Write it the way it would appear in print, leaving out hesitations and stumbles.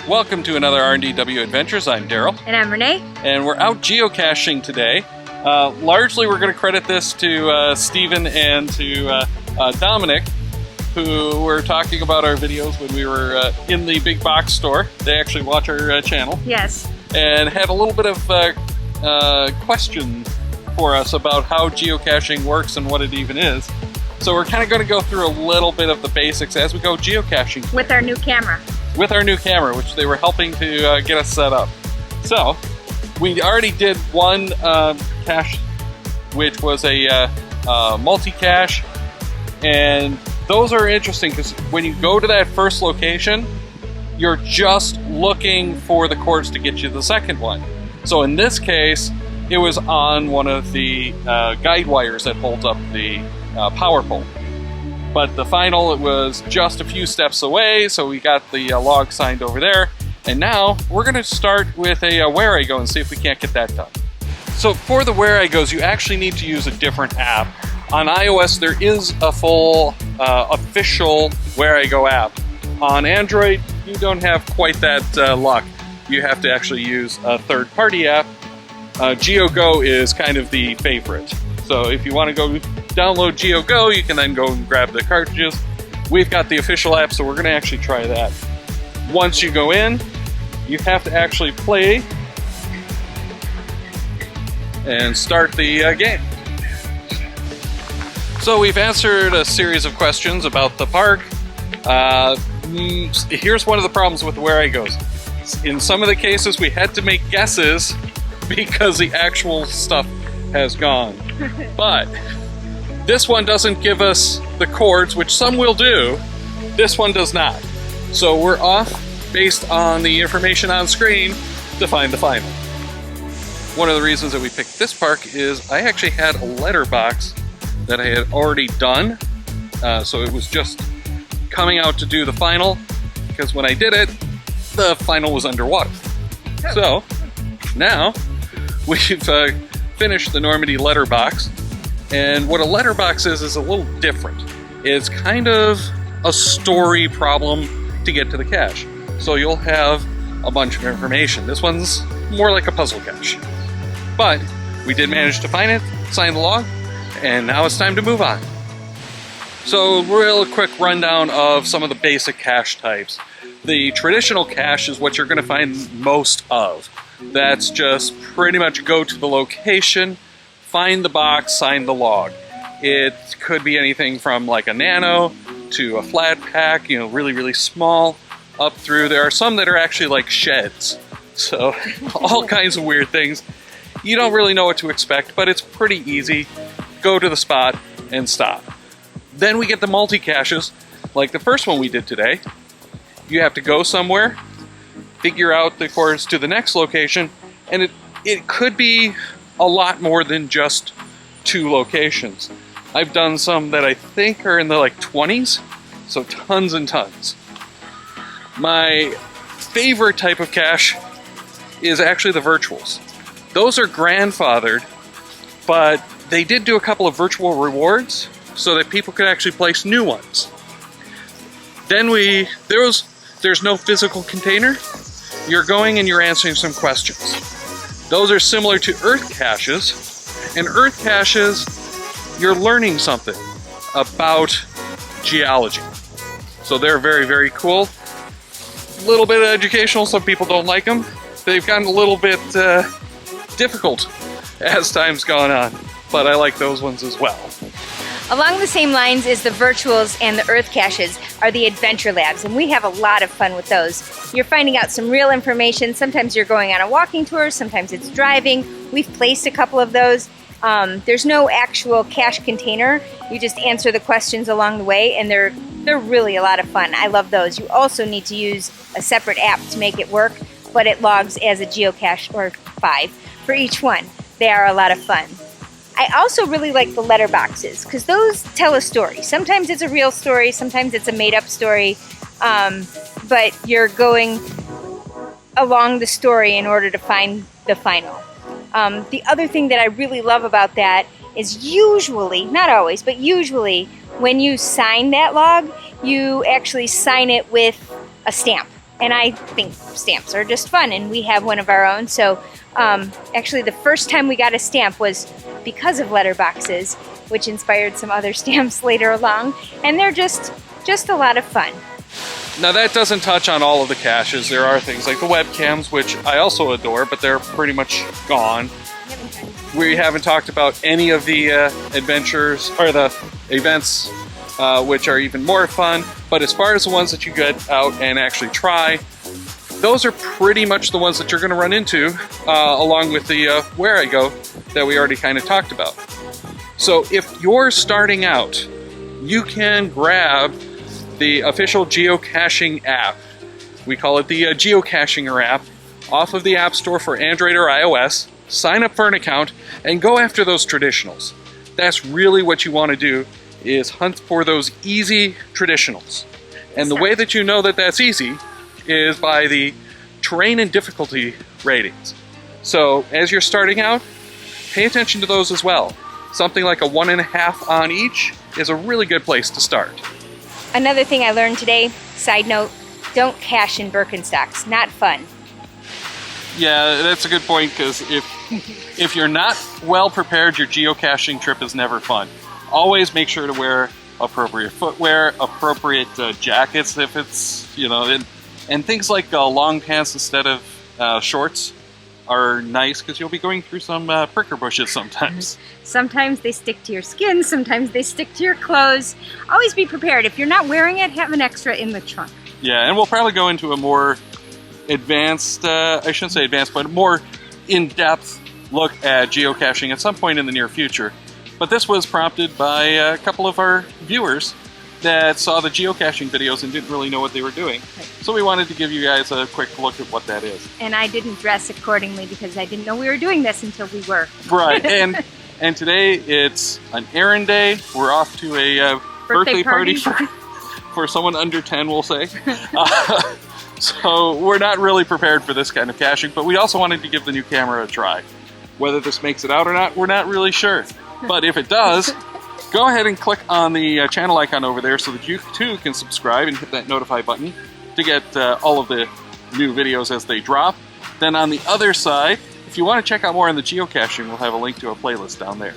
Welcome to another R&DW Adventures. I'm Darryl. And I'm Renee. And we're out geocaching today. Largely we're going to credit this to Stephen and to Dominic, who were talking about our videos when we were in the big box store. They actually watch our channel. Yes. And had a little bit of question for us about how geocaching works and what it even is. So we're kind of going to go through a little bit of the basics as we go geocaching. With our new camera. With our new camera, which they were helping to get us set up. So, we already did one cache, which was a multi-cache, and those are interesting because when you go to that first location, you're just looking for the cords to get you the second one. So in this case, it was on one of the guide wires that holds up the power pole. But the final, it was just a few steps away, so we got the log signed over there. And now we're going to start with a Where I Go and see if we can't get that done. So for the Where I Goes, you actually need to use a different app. On iOS, there is a full official Where I Go app. On Android, you don't have quite that luck. You have to actually use a third-party app. GeoGo is kind of the favorite. So if you want to go download GeoGo, you can then go and grab the cartridges. We've got the official app, so we're going to actually try that. Once you go in, you have to actually play and start the game. So we've answered a series of questions about the park. Here's one of the problems with Where I Goes. In some of the cases, we had to make guesses because the actual stuff has gone. But this one doesn't give us the chords, which some will do. This one does not. So we're off based on the information on screen to find the final. One of the reasons that we picked this park is I actually had a letterbox that I had already done. So it was just coming out to do the final, because when I did it, the final was underwater. So now we've finished the Normandy letterbox, and what a letterbox is a little different. It's kind of a story problem to get to the cache. So you'll have a bunch of information. This one's more like a puzzle cache. But we did manage to find it, sign the log, and now it's time to move on. So real quick rundown of some of the basic cache types. The traditional cache is what you're going to find most of. That's just pretty much go to the location, find the box, sign the log. It could be anything from like a nano to a flat pack, you know, really, really small, up through. There are some that are actually like sheds. So all kinds of weird things. You don't really know what to expect, but it's pretty easy. Go to the spot and stop. Then we get the multi-caches, like the first one we did today. You have to go somewhere, figure out the course to the next location, and it could be a lot more than just 2 locations. I've done some that I think are in the like 20s, so tons and tons. My favorite type of cache is actually the virtuals. Those are grandfathered, but they did do a couple of virtual rewards so that people could actually place new ones. Then there's no physical container. You're going and you're answering some questions. Those are similar to Earth caches. And Earth caches, you're learning something about geology. So they're very, very cool. A little bit educational, some people don't like them. They've gotten a little bit difficult as time's gone on, but I like those ones as well. Along the same lines as the virtuals and the Earth caches are the adventure labs, and we have a lot of fun with those. You're finding out some real information. Sometimes you're going on a walking tour, sometimes it's driving. We've placed a couple of those. There's no actual cache container. You just answer the questions along the way, and they're really a lot of fun. I love those. You also need to use a separate app to make it work, but it logs as a geocache, or 5 for each one. They are a lot of fun. I also really like the letterboxes because those tell a story. Sometimes it's a real story, sometimes it's a made-up story, but you're going along the story in order to find the final. The other thing that I really love about that is usually, not always, but usually when you sign that log, you actually sign it with a stamp. And I think stamps are just fun, and we have one of our own. So actually the first time we got a stamp was because of letterboxes, which inspired some other stamps later along. And they're just a lot of fun. Now that doesn't touch on all of the caches. There are things like the webcams, which I also adore, but they're pretty much gone. We haven't talked about any of the adventures or the events, which are even more fun. But as far as the ones that you get out and actually try, those are pretty much the ones that you're going to run into, along with the Where I Go that we already kind of talked about. So if you're starting out, you can grab the official geocaching app. We call it the Geocaching app, off of the App Store for Android or iOS. Sign up for an account and go after those traditionals. That's really what you want to do, is hunt for those easy traditionals. And the way that you know that that's easy is by the terrain and difficulty ratings. So as you're starting out, pay attention to those as well. Something like a 1.5 on each is a really good place to start. Another thing I learned today, side note, don't cache in Birkenstocks. Not fun. Yeah, that's a good point, because if you're not well prepared, your geocaching trip is never fun. Always make sure to wear appropriate footwear, appropriate jackets if it's, and things like long pants instead of shorts are nice, because you'll be going through some pricker bushes sometimes. Sometimes they stick to your skin, sometimes they stick to your clothes. Always be prepared. If you're not wearing it, have an extra in the trunk. Yeah, and we'll probably go into a more advanced, I shouldn't say advanced, but more in-depth look at geocaching at some point in the near future. But this was prompted by a couple of our viewers that saw the geocaching videos and didn't really know what they were doing. So we wanted to give you guys a quick look at what that is. And I didn't dress accordingly because I didn't know we were doing this until we were. Right, and today it's an errand day. We're off to a birthday party for someone under 10, we'll say. So we're not really prepared for this kind of caching, but we also wanted to give the new camera a try. Whether this makes it out or not, we're not really sure. But if it does, go ahead and click on the channel icon over there so that you too can subscribe and hit that notify button to get all of the new videos as they drop. Then on the other side, if you want to check out more on the geocaching, we'll have a link to a playlist down there.